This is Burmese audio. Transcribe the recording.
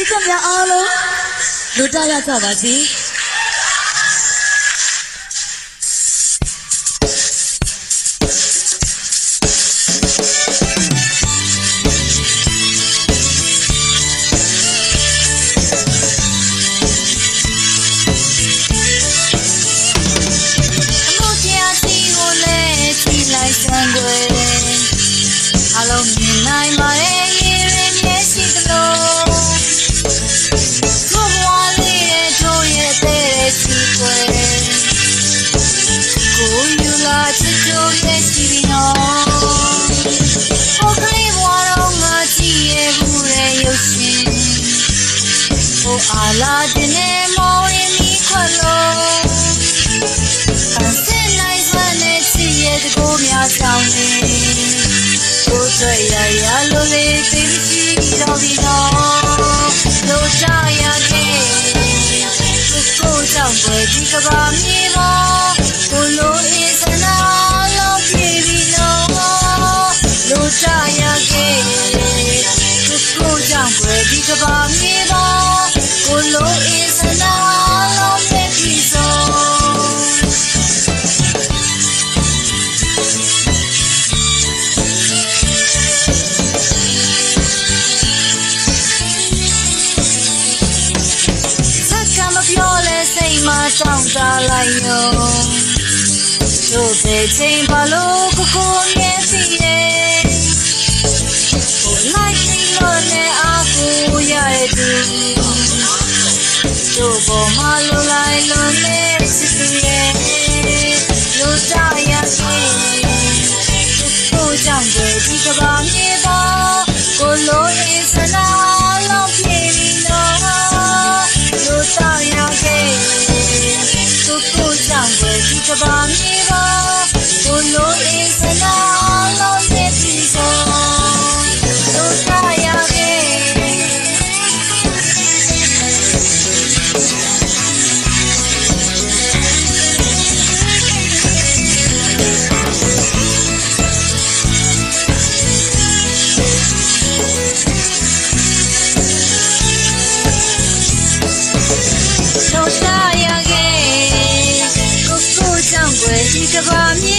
ရိသတ်များအားလုံးလွတ်တရကြပါစေအလုံးမြင်နိုင်ပါရဲ့ရေရင်မျက်ရှိသလိုကိုဘွားလေးရဲ့တို့ရဲ့တဲ့စီကွယ်ကိုယူလာချစ်တို့ရဲ့ရှိပြီးနော်ဟောကလေးဘွားတော့ငါကြည့်ရဲ့ဘူးရဲ့ရုပ်ရှင်ဟိုအားလာတဲ့နဲ့မောင်ရင်မိခွက်လို့အစင်နိုင်စွမ်းနဲ့ချစ်ရဲ့တကိုးများဆောင်နေရရလိုလေးသိရှိတော်ပြီနော်လို့ကြရခဲ့ကိုကြောင့်ပဲဒီကဘာမြေပေါ်ကိုလိုအေးစနာလို့ပြေပြီနော်လို့ကြရခဲ့ကိုကြောင့်ပဲဒီကဘာမြေပေါ်ကိုလိုအေးစနာလို့ပြေပြီဆိုပြောလဲစိတ်မှာတောင်းတလိုက်ရောတို့ပဲချိန်ပါလို့ကိုမြဲစီရဲ့ဟိုလိုက်ပြီးလို့နဲ့အားကိုရတဲ့သူတို့ပေါ်မှာလိုလိုက်လို့နဲ့စစ်စီရဲ့လို့ကြရခဲ့ကိုကြောင့်ပဲဒီကဘာမြေပေါ်ကိုလိုအင်းစနာလုံးပြေပြီးတော့လို့ကြရခဲ့ကိုကြောင့်ပဲဒီကဘာမြေပေါ်ကိုလိုအင်းစနာလုံးပြေပြီးတော့လို့ကြရခဲ့ဒီကဘာ